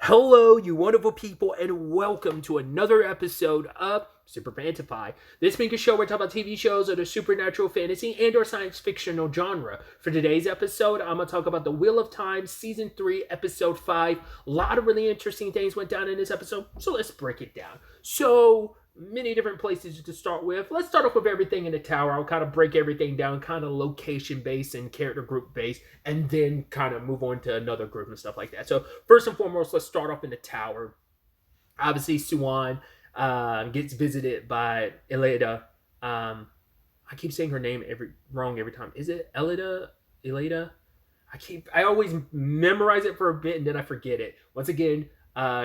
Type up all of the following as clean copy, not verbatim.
Hello, you wonderful people, and welcome to another episode of SuperFantaFi. This being a show where we talk about TV shows of the supernatural, fantasy, and/or science fictional genre. For today's episode, I'm gonna talk about The Wheel of Time, Season 3, Episode 5. A lot of really interesting things went down in this episode, so let's break it down. So many different places to start with. Let's start off with everything in the tower. I'll kind of break everything down, kind of location based and character group based, and then kind of move on to another group and stuff like that. So first and foremost, let's start off in the tower. Obviously, Suan gets visited by Eleda. I keep saying her name wrong every time. Is it Eleda? Eleda? I always memorize it for a bit and then I forget it. Once again,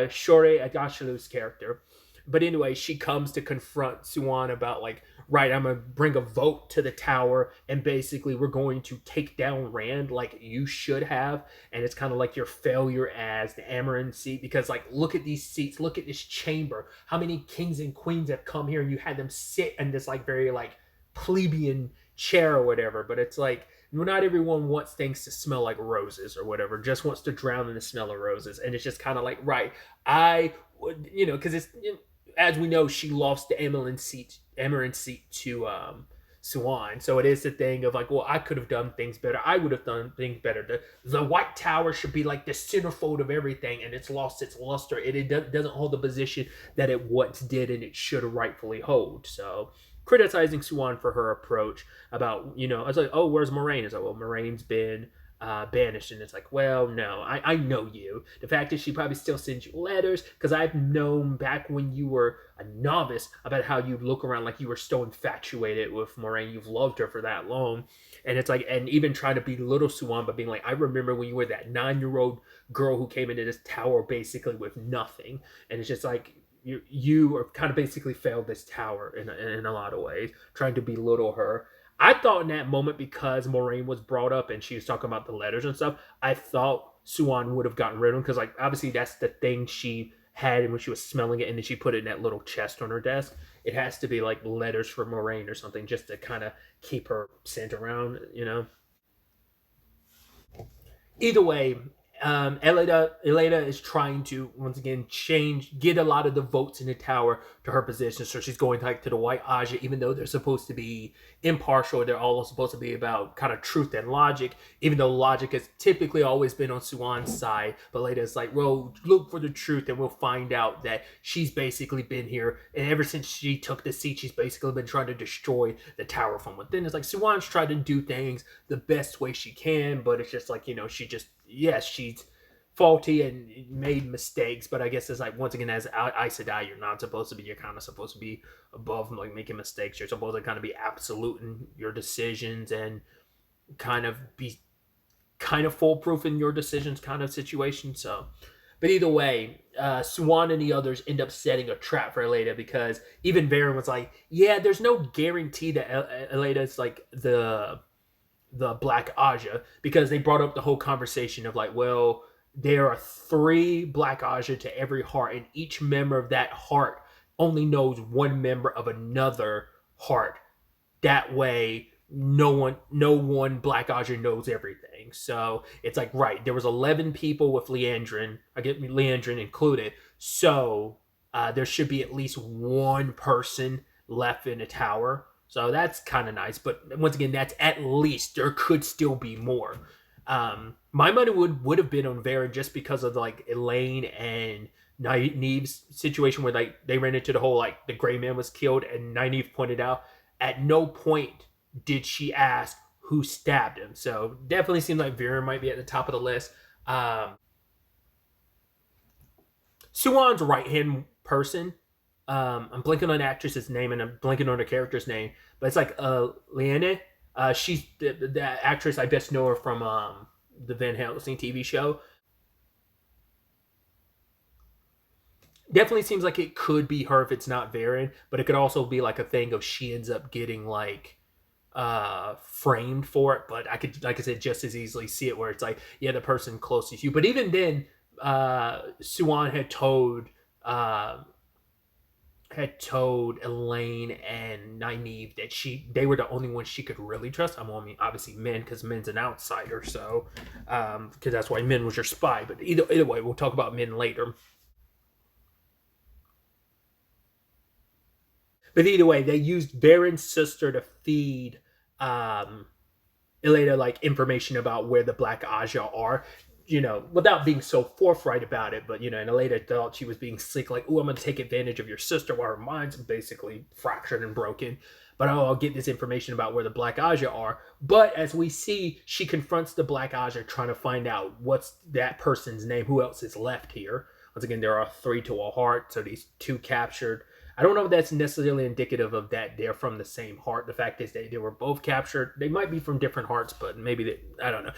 Shore Agashalu's character. But anyway, she comes to confront Suan about like, right, I'm gonna bring a vote to the tower, and basically we're going to take down Rand like you should have. And it's kind of like your failure as the Amaran seat, because like, look at these seats, look at this chamber. How many kings and queens have come here and you had them sit in this like very like plebeian chair or whatever. But it's like, not everyone wants things to smell like roses or whatever, just wants to drown in the smell of roses. And it's just kind of like, right, I would, because it's, as we know, she lost the Amaran seat to Suan. So it is the thing of like, well, I could have done things better. I would have done things better. The White Tower should be like the centerfold of everything, and it's lost its luster. It doesn't hold the position that it once did, and it should rightfully hold. So criticizing Suan for her approach about, I was like, oh, where's Moraine? It's like, well, Moraine's been banished. And it's like, well, no, I know you. The fact is she probably still sends you letters, because I've known back when you were a novice about how you look around like you were so infatuated with Moraine. You've loved her for that long. And it's like, and even trying to belittle Suan by being like, I remember when you were that 9-year-old girl who came into this tower basically with nothing. And it's just like, you are kind of basically failed this tower in a lot of ways, trying to belittle her. I thought in that moment, because Moraine was brought up and she was talking about the letters and stuff, I thought Suan would have gotten rid of them, because like obviously that's the thing she had when she was smelling it, and then she put it in that little chest on her desk. It has to be like letters for Moraine or something, just to kind of keep her sent around. Either way, Elena is trying to once again get a lot of the votes in the tower to her position. So she's going like to the White Aja, even though they're supposed to be impartial. They're all supposed to be about kind of truth and logic, even though logic has typically always been on Suan's side. But Elena's like, well, look for the truth, and we'll find out that she's basically been here, and ever since she took the seat, she's basically been trying to destroy the tower from within. It's like Suan's tried to do things the best way she can, but it's just like, she just, yes, she's faulty and made mistakes, but I guess it's like, once again, as Aes Sedai, you're not supposed to be, you're kind of supposed to be above like making mistakes. You're supposed to kind of be absolute in your decisions and kind of be kind of foolproof in your decisions kind of situation. So, but either way, Suan and the others end up setting a trap for Elena, because even Varen was like, yeah, there's no guarantee that Elena is like the Black Aja, because they brought up the whole conversation of like, well, there are 3 Black Aja to every heart, and each member of that heart only knows one member of another heart. That way, no one Black Aja knows everything. So it's like, right, there was 11 people with Liandrin, I get Liandrin included. So there should be at least one person left in the tower. So that's kind of nice. But once again, that's at least. There could still be more. My money would have been on Varen, just because of like Elaine and Nynaeve's situation, where like they ran into the whole like the gray man was killed, and Nynaeve pointed out at no point did she ask who stabbed him. So definitely seems like Varen might be at the top of the list. Suan's right hand person. I'm blanking on the actress's name and I'm blanking on the character's name, but it's like Liane. She's the actress. I best know her from the Van Helsing TV show. Definitely seems like it could be her if it's not Varen, but it could also be like a thing of she ends up getting like framed for it. But I could, like I said, just as easily see it where it's like, yeah, the person closest to you. But even then, Suan had told had told Elaine and Nynaeve that they were the only ones she could really trust. I mean, obviously Min, because Min's an outsider, so because that's why Min was your spy. But either way, we'll talk about Min later. But either way, they used Baron's sister to feed um, Elena like information about where the Black Aja are. Without being so forthright about it, but and Elena thought she was being slick, like, "Oh, I'm going to take advantage of your sister," while her mind's basically fractured and broken. But I'll get this information about where the Black Aja are. But as we see, she confronts the Black Aja, trying to find out what's that person's name, who else is left here. Once again, there are 3 to a heart, so these 2 captured. I don't know if that's necessarily indicative of that they're from the same heart. The fact is they were both captured. They might be from different hearts, but maybe I don't know.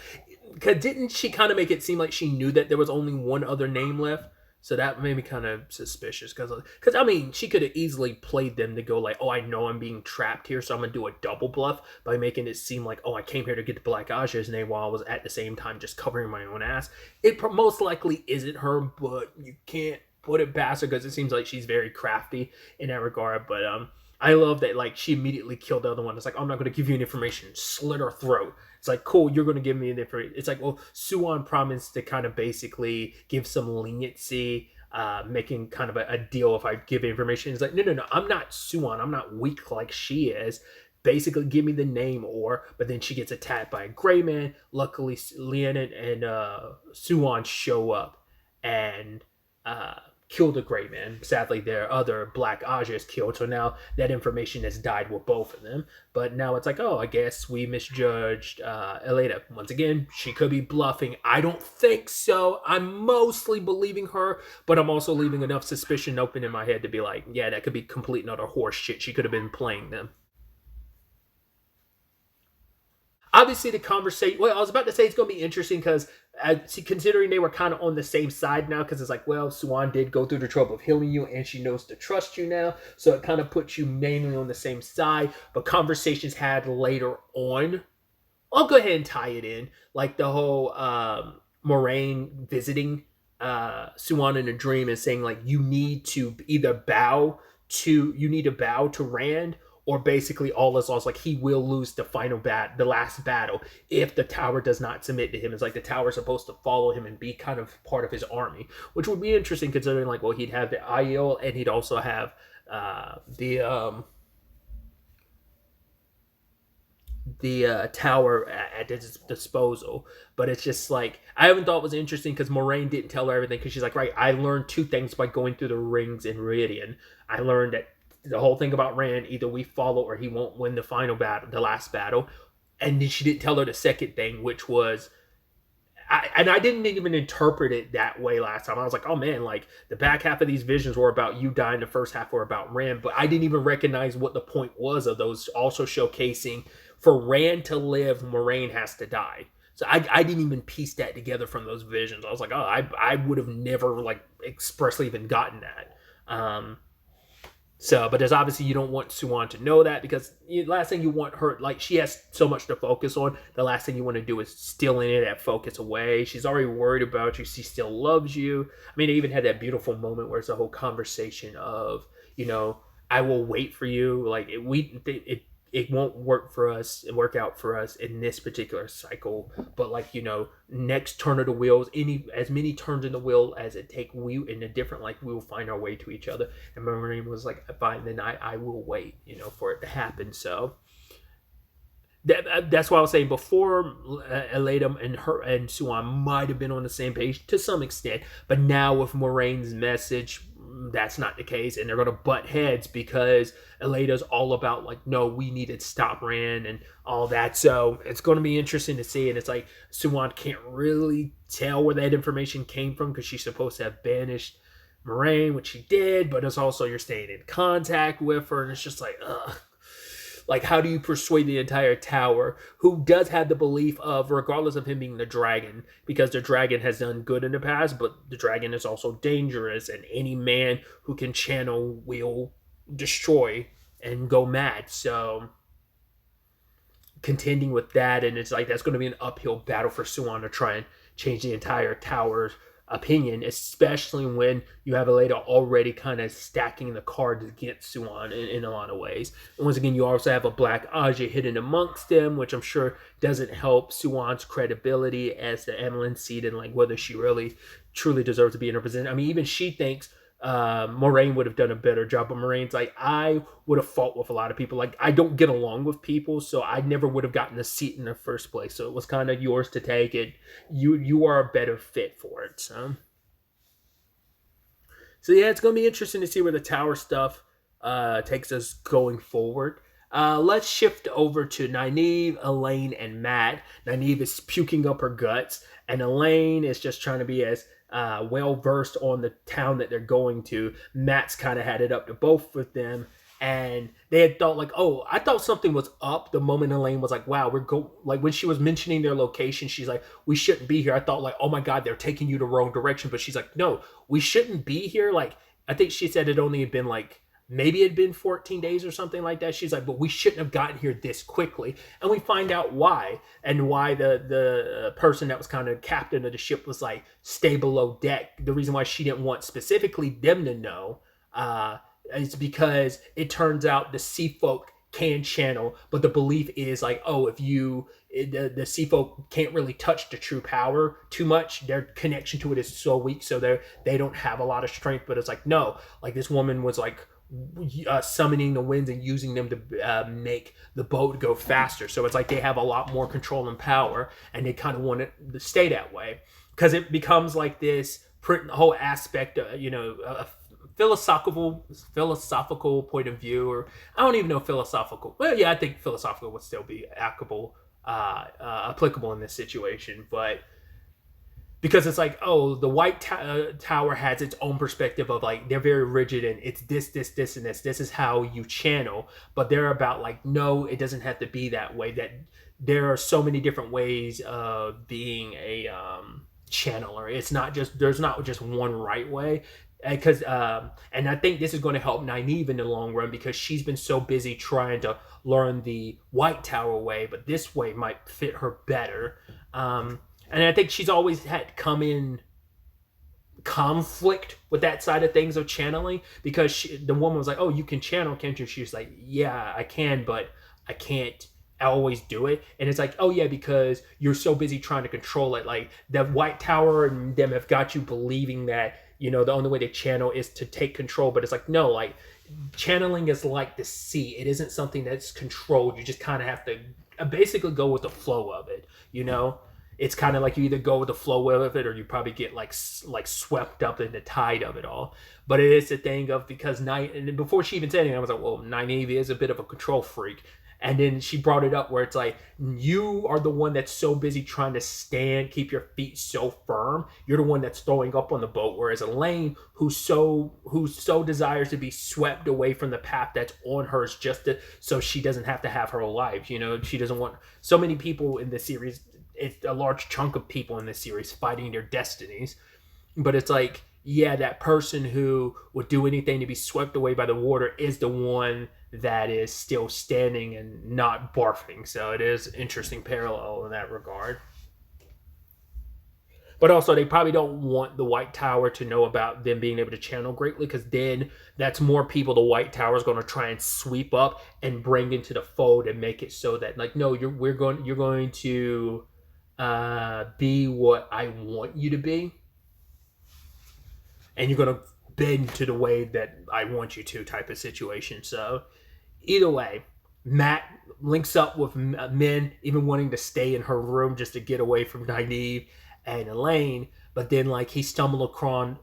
Cause didn't she kind of make it seem like she knew that there was only one other name left? So that made me kind of suspicious. Cause I mean, she could have easily played them to go like, "Oh, I know I'm being trapped here, so I'm gonna do a double bluff by making it seem like, oh, I came here to get the Black Aja's name while I was at the same time just covering my own ass." It most likely isn't her, but you can't put it past her because it seems like she's very crafty in that regard. But I love that like she immediately killed the other one. It's like, "I'm not going to give you any information," slit her throat. It's like, "Cool, you're going to give me the information." It's like, well, Suan promised to kind of basically give some leniency, making kind of a deal if I give information. It's like, no, I'm not Suan. I'm not weak like she is. Basically, give me the name, but then she gets attacked by a gray man. Luckily, Leonin and Suan show up and kill the gray man. Sadly, their other Black Aja is killed, so now that information has died with both of them. But now it's like, oh, I guess we misjudged Elena. Once again, she could be bluffing. I don't think so. I'm mostly believing her, but I'm also leaving enough suspicion open in my head to be like, yeah, that could be complete and utter horse shit. She could have been playing them. Obviously, the conversation. Well, I was about to say it's going to be interesting because, considering they were kind of on the same side now, because it's like, well, Swan did go through the trouble of healing you, and she knows to trust you now, so it kind of puts you mainly on the same side. But conversations had later on, I'll go ahead and tie it in, like the whole Moraine visiting Suan in a dream and saying like, you need to bow to Rand, or basically all is lost. Like he will lose the last battle if the tower does not submit to him. It's like the tower is supposed to follow him and be kind of part of his army, which would be interesting considering like, well, he'd have the Aiel and he'd also have the tower at his disposal. But it's just like, I haven't thought it was interesting because Moraine didn't tell her everything, because she's like, right, I learned 2 things by going through the rings in Meridian. I learned that the whole thing about Rand, either we follow or he won't win the final battle, the last battle. And then she didn't tell her the second thing, which was, I didn't even interpret it that way last time. I was like, oh man, like the back half of these visions were about you dying, the first half were about Rand. But I didn't even recognize what the point was of those, also showcasing for Rand to live, Moraine has to die. So I didn't even piece that together from those visions. I was like, oh, I would have never like expressly even gotten that. But there's obviously, you don't want Suan to know that, because the last thing you want her, like she has so much to focus on. The last thing you want to do is steal any of that focus away. She's already worried about you. She still loves you. I mean, they even had that beautiful moment where it's a whole conversation of, I will wait for you. Like it won't work out for us in this particular cycle, but like, next turn of the wheels, as many turns in the wheel as it take, we will find our way to each other. And Marine was like, fine, then I will wait, for it to happen. So that's why I was saying before, Elena and her and Suan might have been on the same page to some extent, but now with Moraine's message, that's not the case, and they're going to butt heads because Elena's all about like, no, we need to stop Rand and all that. So it's going to be interesting to see. And it's like Suan can't really tell where that information came from, because she's supposed to have banished Moraine, which she did, but it's also you're staying in contact with her, and it's just like, ugh. Like, how do you persuade the entire tower, who does have the belief of, regardless of him being the dragon, because the dragon has done good in the past, but the dragon is also dangerous, and any man who can channel will destroy and go mad. So, contending with that, and it's like, that's going to be an uphill battle for Suan to try and change the entire tower's opinion, especially when you have Aleida already kind of stacking the cards against Suan in a lot of ways. And once again, you also have a Black Aja hidden amongst them, which I'm sure doesn't help Suan's credibility as the Amelin seed and like whether she really truly deserves to be in her position. I mean, even she thinks Moraine would have done a better job, but Moraine's like, I would have fought with a lot of people. Like, I don't get along with people, so I never would have gotten a seat in the first place. So it was kind of yours to take it. You are a better fit for it. So yeah, it's gonna be interesting to see where the tower stuff takes us going forward. Let's shift over to Nynaeve, Elaine, and Matt. Nynaeve is puking up her guts, and Elaine is just trying to be as well versed on the town that they're going to. Matt's kind of had it up to both of them, and they had thought like, oh, I thought something was up the moment Elaine was like, wow, like when she was mentioning their location, she's like, we shouldn't be here. I thought like, oh my God, they're taking you the wrong direction. But she's like, no, we shouldn't be here. Like, I think she said it only had been like, maybe it had been 14 days or something like that. She's like, but we shouldn't have gotten here this quickly. And we find out why. And why the person that was kind of captain of the ship was like, stay below deck. The reason why she didn't want specifically them to know is because it turns out the sea folk can channel, but the belief is like, oh, if the sea folk can't really touch the true power too much, their connection to it is so weak, so they don't have a lot of strength. But it's like, no, like this woman was like summoning the winds and using them to make the boat go faster. So it's like they have a lot more control and power, and they kind of want it to stay that way, because it becomes like this whole aspect of, a philosophical point of view, or I don't even know philosophical. Well, yeah, I think philosophical would still be applicable in this situation, but because it's like, oh, the White Tower has its own perspective of like, they're very rigid and it's this, and this. This is how you channel. But they're about like, no, it doesn't have to be that way. That there are so many different ways of being a channeler. There's not just one right way. Because and I think this is going to help Nynaeve in the long run, because she's been so busy trying to learn the White Tower way, but this way might fit her better. And I think she's always had come in conflict with that side of things of channeling, because the woman was like, oh, you can channel, can't you? She's like, yeah, I can, but I can't always do it. And it's like, oh yeah, because you're so busy trying to control it. Like the White Tower and them have got you believing that, the only way to channel is to take control. But it's like, no, like channeling is like the sea. It isn't something that's controlled. You just kind of have to basically go with the flow of it, It's kind of like you either go with the flow of it, or you probably get like swept up in the tide of it all. But it is a thing of, because and before she even said anything, I was like, well, Nynaeve is a bit of a control freak. And then she brought it up where it's like, you are the one that's so busy trying to keep your feet so firm. You're the one that's throwing up on the boat. Whereas Elaine, who so desires to be swept away from the path that's on hers, so she doesn't have to have her life. She doesn't want so many people in this series. It's a large chunk of people in this series fighting their destinies. But it's like, yeah, that person who would do anything to be swept away by the water is the one that is still standing and not barfing. So it is an interesting parallel in that regard. But also, they probably don't want the White Tower to know about them being able to channel greatly, because then that's more people the White Tower is going to try and sweep up and bring into the fold and make it so that, like, no, you're going to be what I want you to be, and you're going to bend to the way that I want you to, type of situation. So either way, Matt links up with Min, even wanting to stay in her room just to get away from Nynaeve and Elaine. But then, like, he stumbled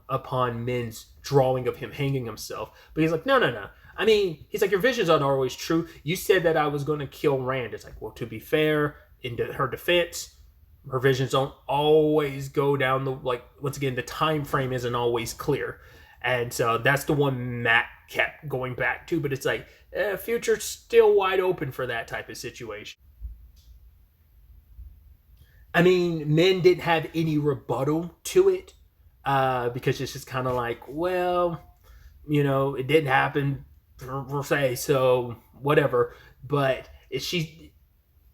upon Min's drawing of him hanging himself. But he's like, no. I mean, he's like, your visions aren't always true. You said that I was going to kill Rand. It's like, well, to be fair, in her defense, her visions don't always go down once again, the time frame isn't always clear. And so that's the one Matt kept going back to. But it's like, future's still wide open for that type of situation. I mean, Min didn't have any rebuttal to it, because it's just kind of like, well, it didn't happen per se, so whatever. But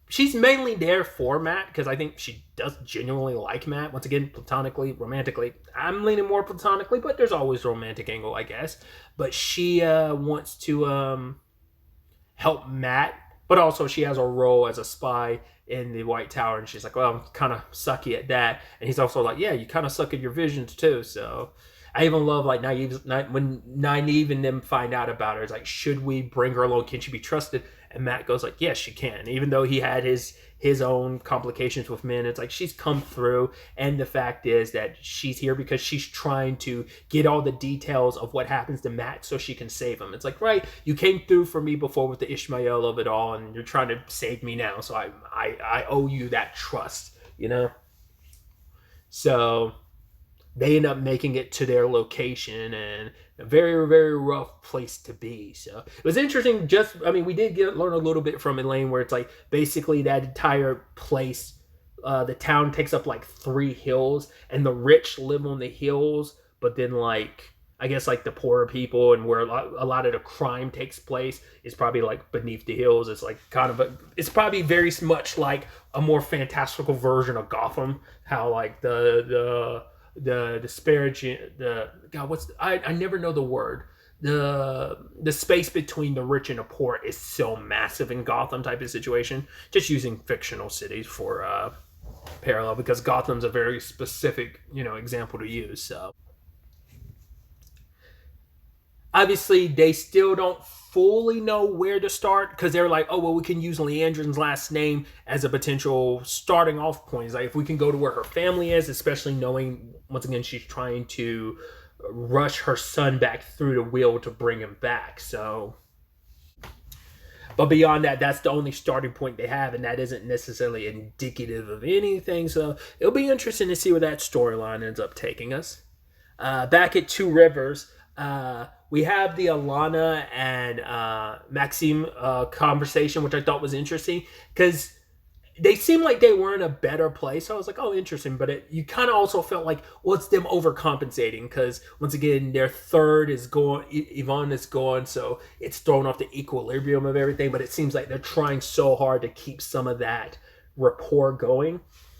she's mainly there for Matt because I think she does genuinely like Matt. Once again, platonically, romantically. I'm leaning more platonically, but there's always a romantic angle, I guess. But she wants to help Matt, but also she has a role as a spy in the White Tower, and she's like, well, I'm kind of sucky at that. And he's also like, yeah, you kind of suck at your visions too. So I even love like when Nynaeve and them find out about her. It's like, should we bring her along? Can she be trusted? And Matt goes like, yes, she can. Even though he had his own complications with men, it's like she's come through. And the fact is that she's here because she's trying to get all the details of what happens to Matt so she can save him. It's like, right, you came through for me before with the Ishmael of it all, and you're trying to save me now. So I owe you that trust, you know? So they end up making it to their location, and a very, very rough place to be. So it was interesting. We did learn a little bit from Elaine, where it's like basically that entire place, the town takes up like 3 hills, and the rich live on the hills, but then like I guess like the poorer people and where a lot of the crime takes place is probably like beneath the hills. It's like it's probably very much like a more fantastical version of Gotham. How like the disparaging, I never know the word. The space between the rich and the poor is so massive in Gotham type of situation. Just using fictional cities for parallel, because Gotham's a very specific, example to use. So obviously they still don't fully know where to start, because they're like, oh well, we can use Leandrin's last name as a potential starting off point. It's like, if we can go to where her family is, especially knowing once again she's trying to rush her son back through the wheel to bring him back. So but beyond that, that's the only starting point they have, and that isn't necessarily indicative of anything. So it'll be interesting to see where that storyline ends up taking us. Back at Two Rivers, we have the Alana and Maxime conversation, which I thought was interesting because they seemed like they were in a better place. So I was like, oh, interesting. But you kind of also felt like, well, it's them overcompensating because, once again, their third is gone. Yvonne is gone, so it's thrown off the equilibrium of everything. But it seems like they're trying so hard to keep some of that rapport going.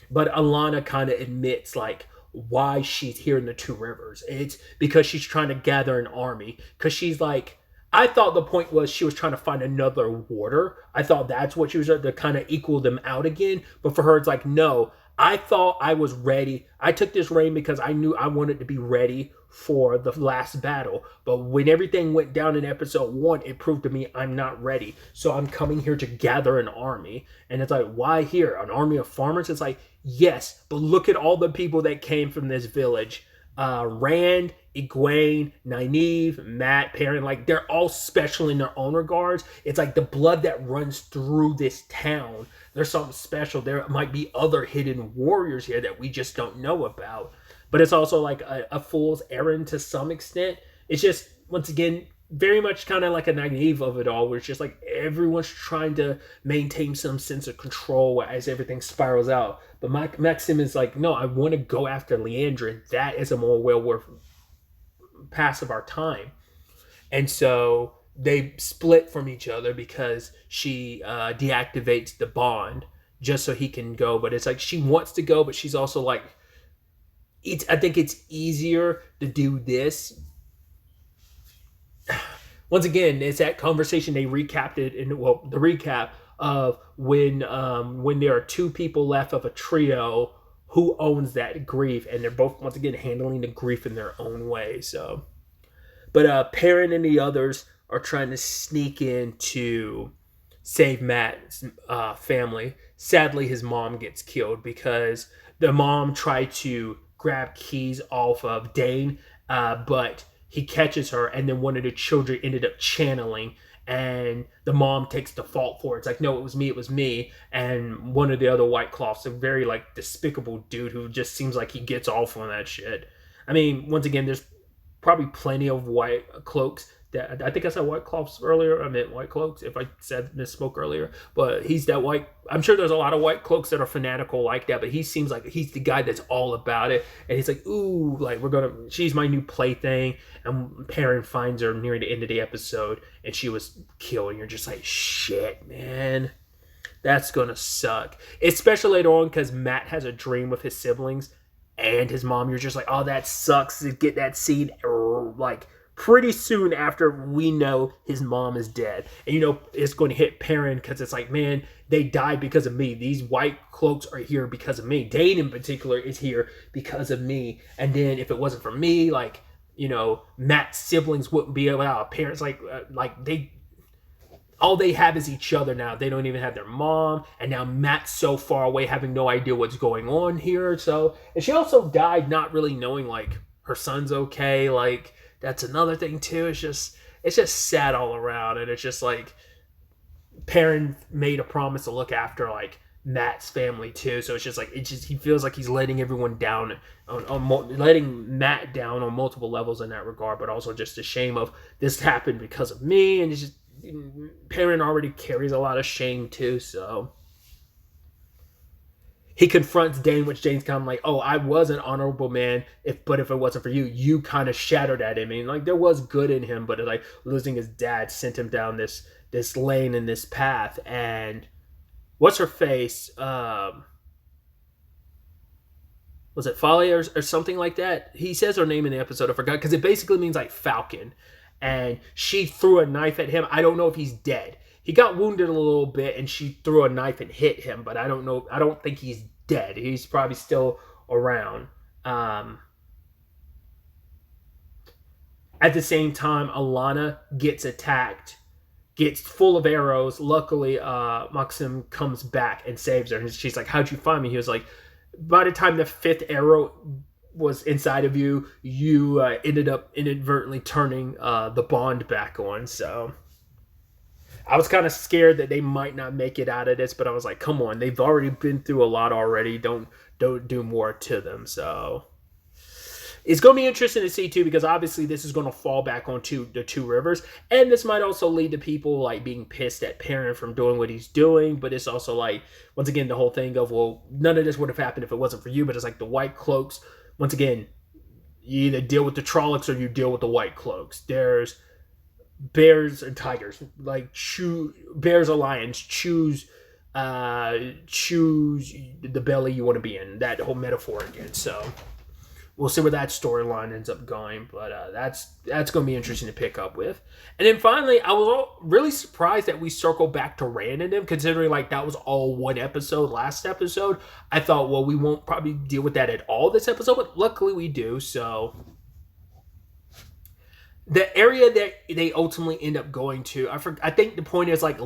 But Alana kind of admits, like, why she's here in the Two Rivers. It's because she's trying to gather an army. Because she's like, I thought the point was she was trying to find another warder. I thought that's what she was to kind of equal them out again. But for her, it's like, no, I thought I was ready. I took this reign because I knew I wanted to be ready for the last battle. But when everything went down in episode 1, it proved to me I'm not ready. So I'm coming here to gather an army. And it's like, why here? An army of farmers? It's like, yes, but look at all the people that came from this village. Rand, Egwene, Nynaeve, Matt, Perrin, like they're all special in their own regards. It's like the blood that runs through this town. There's something special. There might be other hidden warriors here that we just don't know about. But it's also like a fool's errand to some extent. It's just, once again, very much kind of like a Nynaeve of it all, where it's just like everyone's trying to maintain some sense of control as everything spirals out. But Maxim is like, no, I want to go after Leandrin. That is a more well-worth pass of our time. And so they split from each other because she deactivates the bond just so he can go. But it's like she wants to go, but she's also like, I think it's easier to do this. Once again, it's that conversation they recapped it in, well, the recap of when there are 2 people left of a trio, who owns that grief, and they're both once again handling the grief in their own way. So, but Perrin and the others are trying to sneak in to save Matt's family. Sadly, his mom gets killed because the mom tried to grab keys off of Dane, but he catches her, and then one of the children ended up channeling, and the mom takes the fault for it. It's like, no, it was me. And one of the other White Cloths, a very like despicable dude who just seems like he gets off on that shit. I mean, once again, there's probably plenty of white cloaks that, I think I said White Cloths earlier. I meant White Cloaks if I said misspoke earlier. But he's that white. I'm sure there's a lot of White Cloaks that are fanatical like that, but he seems like he's the guy that's all about it. And he's like, ooh, like she's my new plaything. And Perrin finds her near the end of the episode, and she was killed. And you're just like, shit, man. That's gonna suck. Especially later on because Matt has a dream with his siblings and his mom. You're just like, oh, that sucks to get that scene like pretty soon after we know his mom is dead. And you know it's going to hit Perrin because it's like, man, they died because of me. These white cloaks are here because of me. Dane in particular is here because of me. And then if it wasn't for me, like, you know, Matt's siblings wouldn't be allowed. Parents like they all they have is each other now. They don't even have their mom. And now Matt's so far away, having no idea what's going on here. So, and she also died not really knowing, like, her son's okay. Like, that's another thing, too. It's just sad all around. And it's just, like, Perrin made a promise to look after, like, Matt's family, too. So it's just, like, he feels like he's letting everyone down, letting Matt down on multiple levels in that regard. But also just the shame of, this happened because of me. And it's just, Perrin already carries a lot of shame too, so he confronts Dane, which Dane's kind of like, oh, I was an honorable man, but if it wasn't for you, you kind of shattered at him. I mean, like, there was good in him, but like losing his dad sent him down this lane and this path. And what's her face? Was it Folly or something like that? He says her name in the episode. I forgot, because it basically means like Falcon. And she threw a knife at him. I don't know if he's dead. He got wounded a little bit, and she threw a knife and hit him. But I don't know. I don't think he's dead. He's probably still around. At the same time, Alana gets attacked, gets full of arrows. Luckily, Maxim comes back and saves her. And she's like, how'd you find me? He was like, by the time the 5th arrow was inside of you, you ended up inadvertently turning the bond back on. So I was kind of scared that they might not make it out of this, but I was like, come on, they've already been through a lot already. Don't do more to them. So it's going to be interesting to see too, because obviously this is going to fall back onto the 2 rivers, and this might also lead to people like being pissed at Perrin from doing what he's doing. But it's also like, once again, the whole thing of, well, none of this would have happened if it wasn't for you. But it's like the white cloaks. Once again, you either deal with the Trollocs or you deal with the White Cloaks. There's bears and tigers. Like, bears or lions. Choose the belly you want to be in. That whole metaphor again. So we'll see where that storyline ends up going. But that's going to be interesting to pick up with. And then finally, I was really surprised that we circled back to Rand and them, considering like that was all one episode last episode. I thought, well, we won't probably deal with that at all this episode, but luckily we do. So the area that they ultimately end up going to, I think the point is like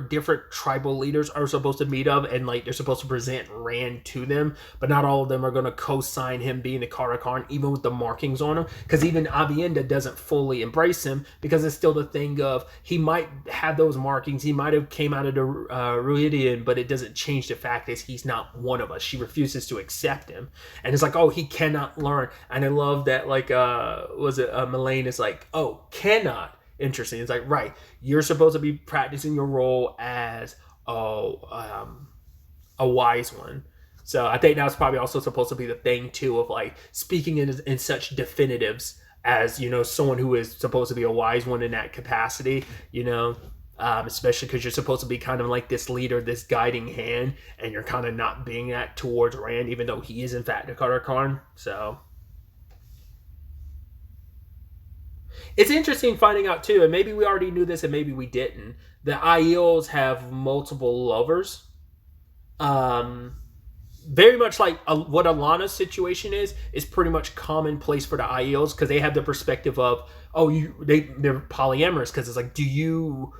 different tribal leaders are supposed to meet up, and like they're supposed to present Rand to them, but not all of them are going to co-sign him being the Karakhan, even with the markings on him, because even Avienda doesn't fully embrace him, because it's still the thing of, he might have those markings, he might have came out of the Ruidian, but it doesn't change the fact that he's not one of us. She refuses to accept him, and it's like, oh, he cannot learn. And I love that, like, Melaine is like, oh, cannot. Interesting. It's like, right, you're supposed to be practicing your role as a wise one. So I think that's probably also supposed to be the thing too, of like speaking in such definitives as, you know, someone who is supposed to be a wise one in that capacity, you know, especially because you're supposed to be kind of like this leader, this guiding hand, and you're kind of not being that towards Rand, even though he is in fact a Karakhan. So it's interesting finding out too, and maybe we already knew this and maybe we didn't, the Aiels have multiple lovers. Very much like what Alana's situation is pretty much commonplace for the Aiels, because they have the perspective of, oh, they're polyamorous, because it's like, do you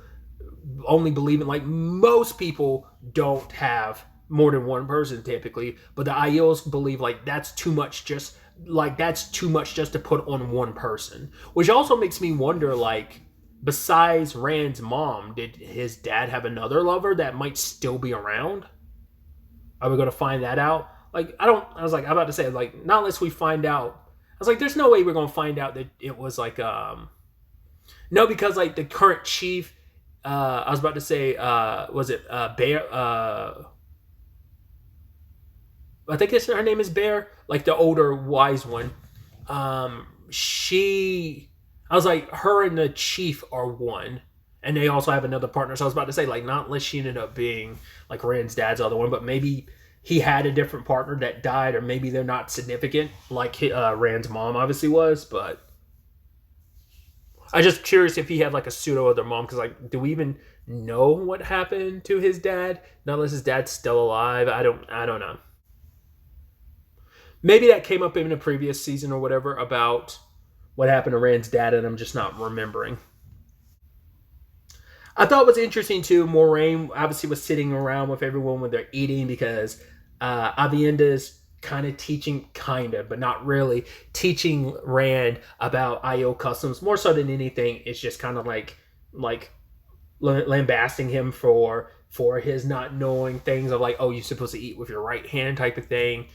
only believe in, like, most people don't have more than one person typically, but the Aiels believe like that's too much just to put on one person. Which also makes me wonder, like, besides Rand's mom, did his dad have another lover that might still be around? Are we going to find that out? Like, I was about to say, like, not unless we find out. I was like, there's no way we're going to find out that it was like, no, because like the current chief, I was about to say, was it Bear? I think her name is Bear, like the older wise one. I was like, her and the chief are one. And they also have another partner. So I was about to say, like, not unless she ended up being like Rand's dad's other one, but maybe he had a different partner that died, or maybe they're not significant, like Rand's mom obviously was. But I just curious if he had like a pseudo other mom, because like, do we even know what happened to his dad? Not unless his dad's still alive. I don't know. Maybe that came up in a previous season or whatever about what happened to Rand's dad, and I'm just not remembering. I thought it was interesting too. Moraine obviously was sitting around with everyone when they're eating, because Avienda's kind of teaching, but not really, teaching Rand about IO customs more so than anything. It's just kind of like lambasting him for his not knowing things of like, oh, you're supposed to eat with your right hand type of thing.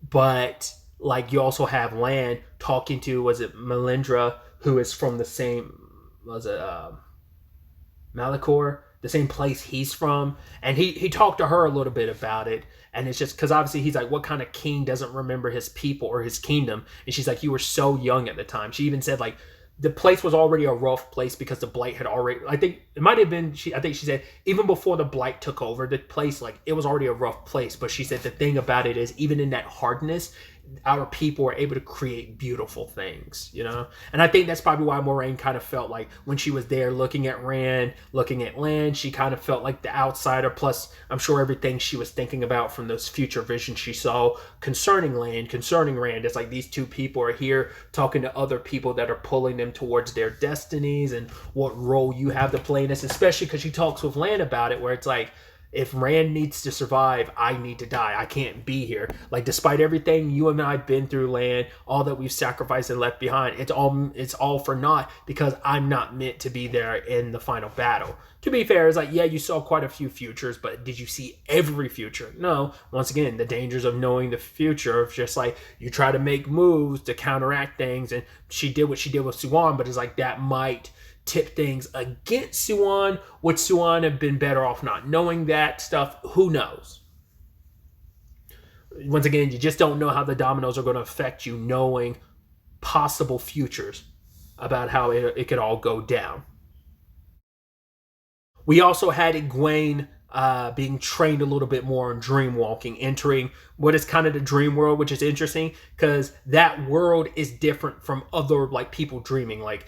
But like, you also have Lan talking to, was it Melindra, who is from the same, was it Malachor, the same place he's from, and he talked to her a little bit about it. And it's just because obviously he's like, what kind of king doesn't remember his people or his kingdom? And she's like, you were so young at the time. She even said like, the place was already a rough place because the blight had already, I think it might have been, I think she said even before the blight took over the place, like it was already a rough place. But she said the thing about it is, even in that hardness, our people were able to create beautiful things, you know? And I think that's probably why Moraine kind of felt like when she was there looking at Rand, looking at Lan, she kind of felt like the outsider. Plus, I'm sure everything she was thinking about from those future visions she saw concerning Lan, concerning Rand, it's like these two people are here talking to other people that are pulling them towards their destinies and what role you have to play in this, especially because she talks with Lan about it, where it's like, if Rand needs to survive, I need to die. I can't be here. Like, despite everything you and I have been through, Lan, all that we've sacrificed and left behind, it's all for naught, because I'm not meant to be there in the final battle. To be fair, it's like, yeah, you saw quite a few futures, but did you see every future? No. Once again, the dangers of knowing the future, of just like, you try to make moves to counteract things, and she did what she did with Siuan, but it's like, that might tip things against Siuan. Would Siuan have been better off not knowing that stuff? Who knows? Once again, you just don't know how the dominoes are going to affect you, knowing possible futures about how it could all go down. We also had Egwene being trained a little bit more on dream walking, entering what is kind of the dream world, which is interesting because that world is different from other like people dreaming. Like,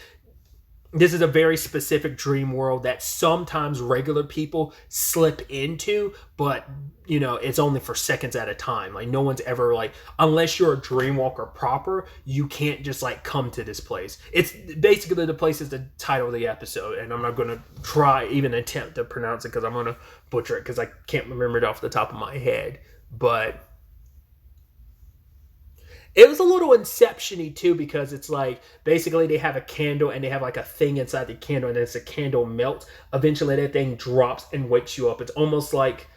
this is a very specific dream world that sometimes regular people slip into, but, you know, it's only for seconds at a time. Like, no one's ever, like, unless you're a dream walker proper, you can't just, like, come to this place. It's basically, the place is the title of the episode, and I'm not going to try, even attempt to pronounce it because I'm going to butcher it because I can't remember it off the top of my head. But it was a little Inception-y too, because it's like, basically they have a candle and they have like a thing inside the candle, and as the candle melts, eventually that thing drops and wakes you up. It's almost like,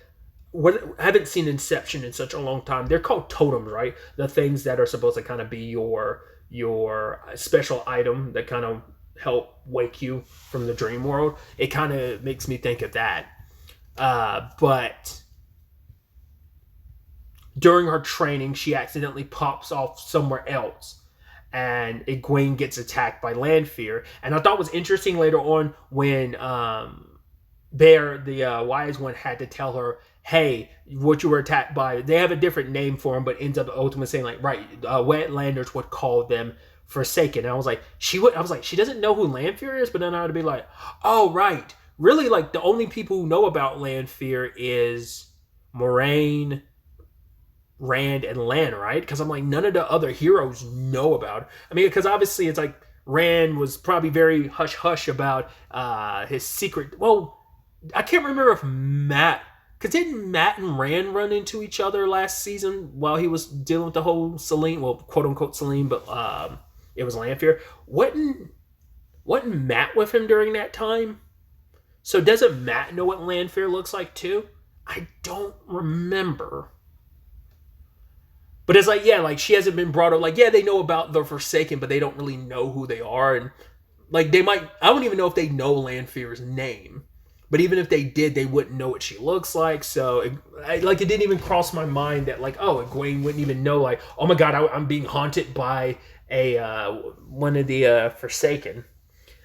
I haven't seen Inception in such a long time. They're called totems, right? The things that are supposed to kind of be your special item that kind of help wake you from the dream world. It kind of makes me think of that. But during her training, she accidentally pops off somewhere else, and Egwene gets attacked by Lanfear. And I thought it was interesting later on when Bear, the wise one, had to tell her, hey, what you were attacked by, they have a different name for them, but ends up ultimately saying, like, right, Wetlanders would call them Forsaken. And I was like, she doesn't know who Lanfear is, but then I had to be like, oh, right. Really, like, the only people who know about Lanfear is Moraine, Rand, and Lan, right? Because I'm like, none of the other heroes know about it. I mean, because obviously it's like Rand was probably very hush-hush about his secret. Well, I can't remember if Matt, because didn't Matt and Rand run into each other last season while he was dealing with the whole Selene, well, quote-unquote Selene, but it was Lanfear. Wasn't Matt with him during that time? So doesn't Matt know what Lanfear looks like too? I don't remember. But it's like, yeah, like, she hasn't been brought up. Like, yeah, they know about the Forsaken, but they don't really know who they are. And, like, they might, I don't even know if they know Lanfear's name. But even if they did, they wouldn't know what she looks like. So, it didn't even cross my mind that, like, oh, Egwene wouldn't even know, like, oh my God, I'm being haunted by one of the Forsaken.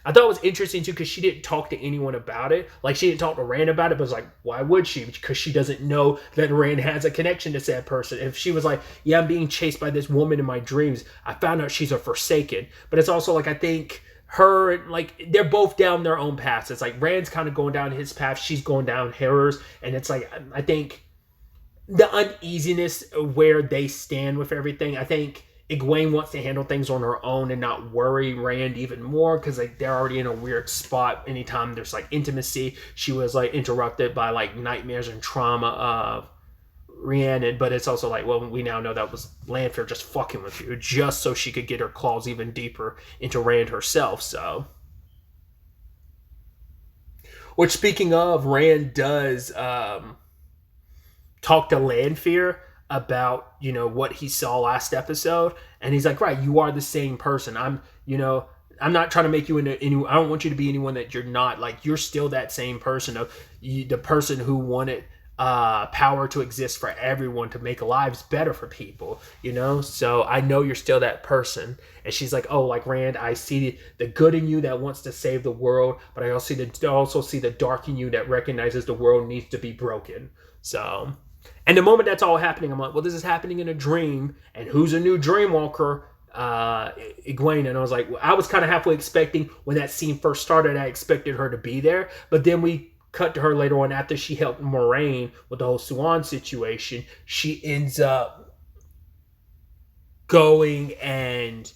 I thought it was interesting too because she didn't talk to anyone about it. Like she didn't talk to Rand about it, but it's like, why would she? Because she doesn't know that Rand has a connection to said person. If she was like, yeah, I'm being chased by this woman in my dreams, I found out she's a Forsaken. But it's also like, I think her, like, they're both down their own paths. It's like Rand's kind of going down his path, she's going down hers, and it's like, I think the uneasiness of where they stand with everything. I think Egwene wants to handle things on her own and not worry Rand even more because like they're already in a weird spot. Anytime there's like intimacy, she was like interrupted by like nightmares and trauma of Rhiannon. But it's also like, well, we now know that was Lanfear just fucking with you just so she could get her claws even deeper into Rand herself. So, which speaking of, Rand does talk to Lanfear about, you know, what he saw last episode, and he's like, right, you are the same person. I'm not trying to make you into any, I don't want you to be anyone that you're not. Like, you're still that same person of the person who wanted power to exist for everyone, to make lives better for people, you know? So I know you're still that person. And she's like, oh, like, Rand, I see the good in you that wants to save the world, but I also see the dark in you that recognizes the world needs to be broken. So, and the moment that's all happening, I'm like, well, this is happening in a dream, and who's a new Dreamwalker? Egwene. And I was like, well, I was kind of halfway expecting when that scene first started, I expected her to be there, but then we cut to her later on after she helped Moraine with the whole Swan situation. She ends up going, and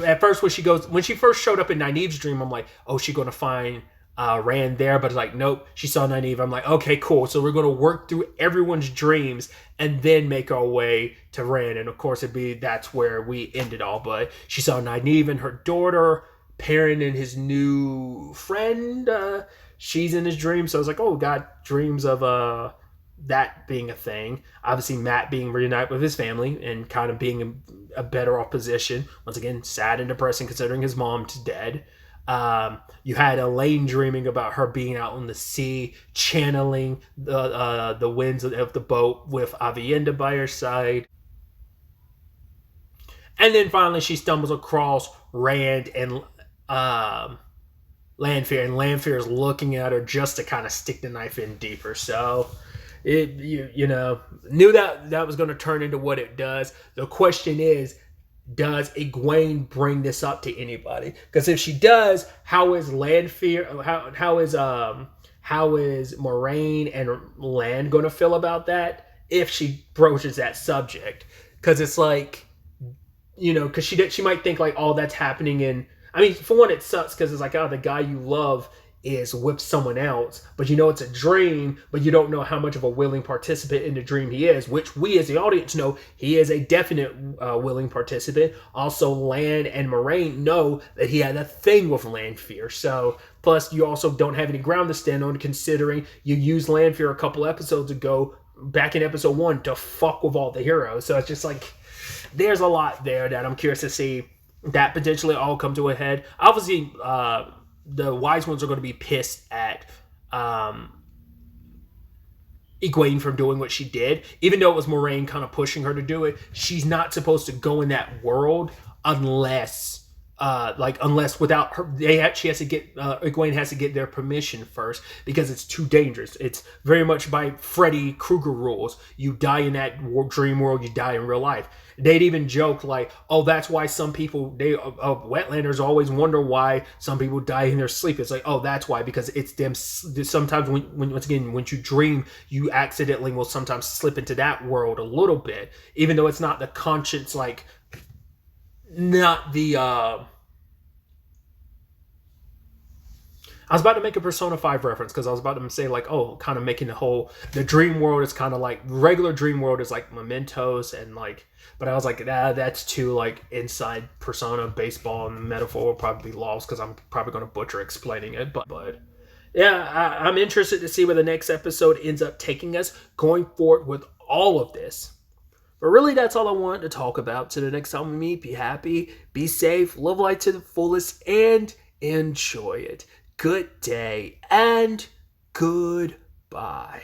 at first when she first showed up in Nynaeve's dream, I'm like, oh, she's gonna find Rand there, but it's like, nope, she saw Nynaeve. I'm like, okay, cool. So we're going to work through everyone's dreams and then make our way to Rand. And of course, that's where we end it all. But she saw Nynaeve and her daughter, Perrin and his new friend. She's in his dream. So I was like, oh, got dreams of that being a thing. Obviously, Matt being reunited with his family and kind of being in a better off position. Once again, sad and depressing considering his mom's dead. You had Elaine dreaming about her being out on the sea, channeling the winds of the boat with Aviendha by her side. And then finally she stumbles across Rand and Lanfear, and Lanfear is looking at her just to kind of stick the knife in deeper. So you know, knew that was going to turn into what it does. The question is, does Egwene bring this up to anybody? Because if she does, how is Lanfear? How is Moraine and Lan going to feel about that if she broaches that subject? Because it's like, you know, because she might think like, oh, that's happening in. I mean, for one, it sucks because it's like, oh, the guy you love is with someone else, but you know it's a dream, but you don't know how much of a willing participant in the dream he is, which we as the audience know he is a definite willing participant. Also, Lan and Moraine know that he had a thing with Lanfear. So, plus you also don't have any ground to stand on considering you used Lanfear a couple episodes ago, back in episode 1, to fuck with all the heroes. So it's just like, there's a lot there that I'm curious to see that potentially all come to a head. Obviously, the wise ones are going to be pissed at Egwene from doing what she did. Even though it was Moraine kind of pushing her to do it, she's not supposed to go in that world unless without her, she has to get, Egwene has to get their permission first because it's too dangerous. It's very much by Freddy Krueger rules. You die in that dream world, you die in real life. They'd even joke like, oh, that's why some people, wetlanders always wonder why some people die in their sleep. It's like, oh, that's why, because it's them. Sometimes when once again, when you dream, you accidentally will sometimes slip into that world a little bit, even though it's not the conscience, like, not the, I was about to make a Persona 5 reference because I was about to say like, oh, kind of making the dream world is kind of like, regular dream world is like Mementos and like, but I was like, that's too like inside Persona baseball, and the metaphor will probably be lost because I'm probably going to butcher explaining it. But yeah, I'm interested to see where the next episode ends up taking us going forward with all of this. But really, that's all I wanted to talk about. Till the next time we meet, be happy, be safe, live life to the fullest, and enjoy it. Good day and goodbye.